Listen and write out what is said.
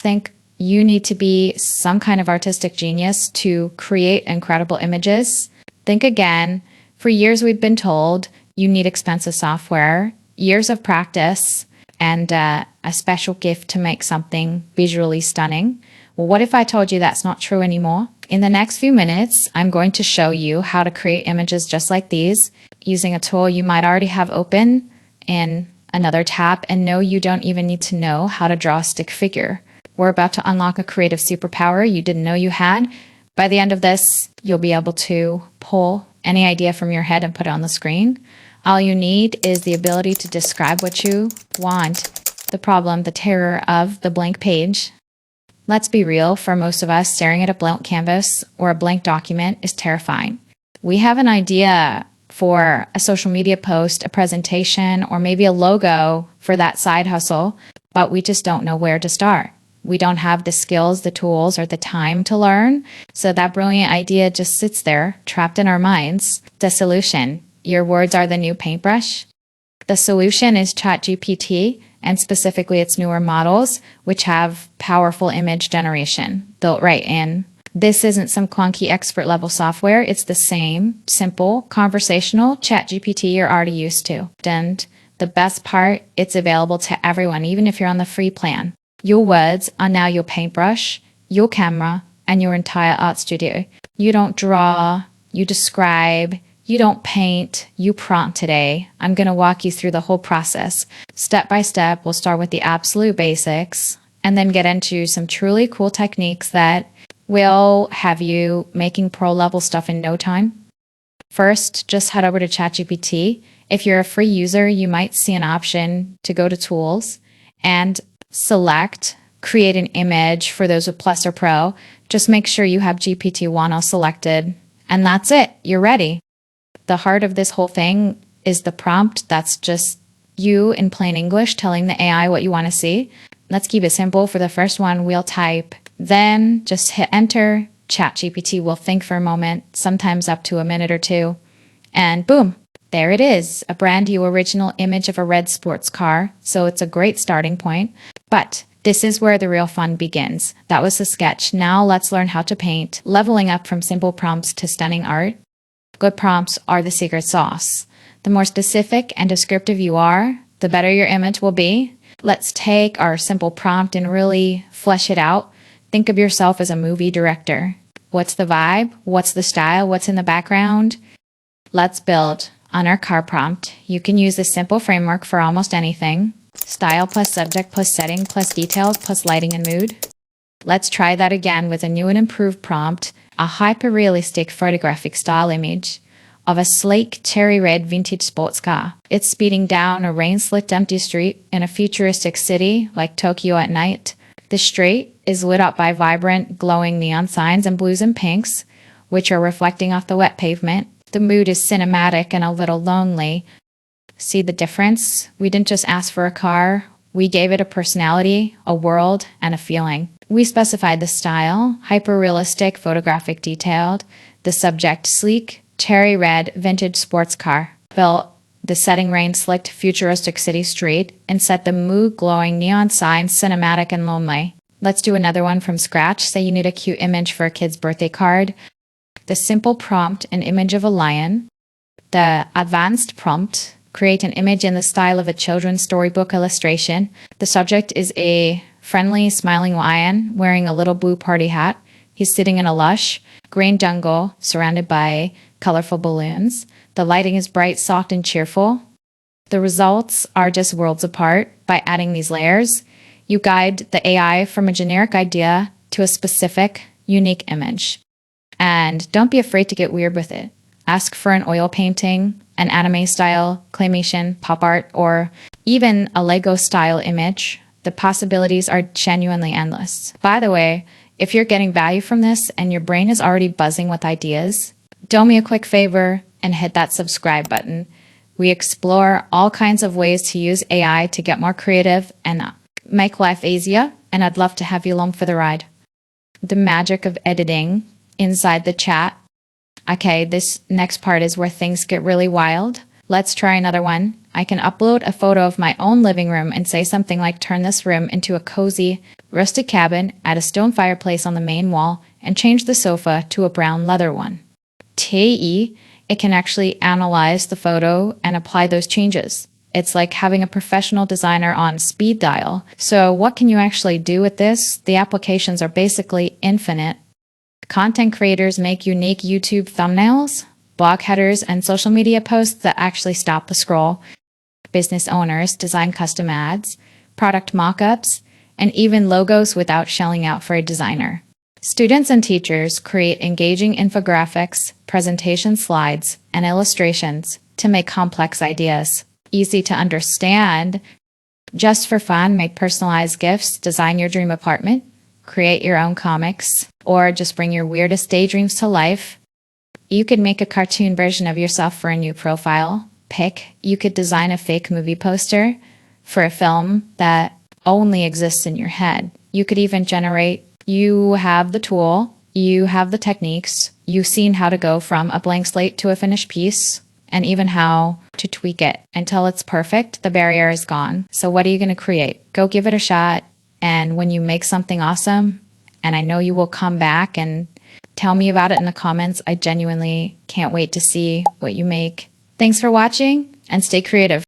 Think you need to be some kind of artistic genius to create incredible images. Think again. For years, we've been told you need expensive software, years of practice, and a special gift to make something visually stunning. Well, what if I told you that's not true anymore? In the next few minutes, I'm going to show you how to create images just like these using a tool you might already have open in another tab, and no, you don't even need to know how to draw a stick figure. We're about to unlock a creative superpower you didn't know you had. By the end of this, you'll be able to pull any idea from your head and put it on the screen. All you need is the ability to describe what you want. The problem, the terror of the blank page. Let's be real, for most of us, staring at a blank canvas or a blank document is terrifying. We have an idea for a social media post, a presentation, or maybe a logo for that side hustle, but we just don't know where to start. We don't have the skills, the tools, or the time to learn. So that brilliant idea just sits there, trapped in our minds. The solution: your words are the new paintbrush. The solution is ChatGPT, and specifically its newer models, which have powerful image generation built right in. This isn't some clunky expert level software. It's the same simple conversational ChatGPT you're already used to. And the best part, it's available to everyone, even if you're on the free plan. Your words are now your paintbrush, your camera, and your entire art studio. You don't draw, you describe, you don't paint, you prompt today. I'm going to walk you through the whole process. Step by step, we'll start with the absolute basics and then get into some truly cool techniques that will have you making pro level stuff in no time. First, just head over to ChatGPT. If you're a free user, you might see an option to go to Tools and select Create an Image for those with Plus or Pro. Just make sure you have GPT-1 all selected, and that's it. You're ready. The heart of this whole thing is the prompt. That's just you in plain English telling the AI what you want to see. Let's keep it simple. For the first one, we'll type, then just hit enter. ChatGPT will think for a moment, sometimes up to a minute or two, and boom, there it is, a brand new original image of a red sports car. So it's a great starting point. But this is where the real fun begins. That was the sketch. Now let's learn how to paint, leveling up from simple prompts to stunning art. Good prompts are the secret sauce. The more specific and descriptive you are, the better your image will be. Let's take our simple prompt and really flesh it out. Think of yourself as a movie director. What's the vibe? What's the style? What's in the background? Let's build on our car prompt. You can use this simple framework for almost anything. Style plus subject plus setting plus details plus lighting and mood. Let's try that again with a new and improved prompt, a hyper-realistic photographic style image of a sleek cherry red vintage sports car. It's speeding down a rain-slicked empty street in a futuristic city like Tokyo at night. The street is lit up by vibrant, glowing neon signs in blues and pinks, which are reflecting off the wet pavement. The mood is cinematic and a little lonely. See the difference? We didn't just ask for a car. We gave it a personality, a world, and a feeling. We specified the style, hyper-realistic, photographic detailed. The subject, sleek, cherry red, vintage sports car. Built the setting rain-slicked, futuristic city street, and set the mood glowing neon signs, cinematic and lonely. Let's do another one from scratch. Say you need a cute image for a kid's birthday card. The simple prompt, an image of a lion. The advanced prompt, create an image in the style of a children's storybook illustration. The subject is a friendly, smiling lion wearing a little blue party hat. He's sitting in a lush, green jungle surrounded by colorful balloons. The lighting is bright, soft, and cheerful. The results are just worlds apart. By adding these layers, you guide the AI from a generic idea to a specific, unique image. And don't be afraid to get weird with it. Ask for an oil painting, an anime style, claymation, pop art, or even a Lego style image. The possibilities are genuinely endless. By the way, if you're getting value from this and your brain is already buzzing with ideas, do me a quick favor and hit that subscribe button. We explore all kinds of ways to use AI to get more creative and make life easier, and I'd love to have you along for the ride. The magic of editing inside the chat. Okay, this next part is where things get really wild. Let's try another one. I can upload a photo of my own living room and say something like, turn this room into a cozy, rustic cabin, add a stone fireplace on the main wall, and change the sofa to a brown leather one. TE, it can actually analyze the photo and apply those changes. It's like having a professional designer on speed dial. So what can you actually do with this? The applications are basically infinite. Content creators make unique YouTube thumbnails, blog headers, and social media posts that actually stop the scroll. Business owners design custom ads, product mock-ups, and even logos without shelling out for a designer. Students and teachers create engaging infographics, presentation slides, and illustrations to make complex ideas easy to understand. Just for fun, make personalized gifts, design your dream apartment, create your own comics, or just bring your weirdest daydreams to life. You could make a cartoon version of yourself for a new profile pic. You could design a fake movie poster for a film that only exists in your head. You could even generate, you have the tool, you have the techniques, you've seen how to go from a blank slate to a finished piece, and even how to tweak it until it's perfect. The barrier is gone. So what are you going to create? Go give it a shot. And when you make something awesome, and I know you will come back and tell me about it in the comments, I genuinely can't wait to see what you make. Thanks for watching, and stay creative.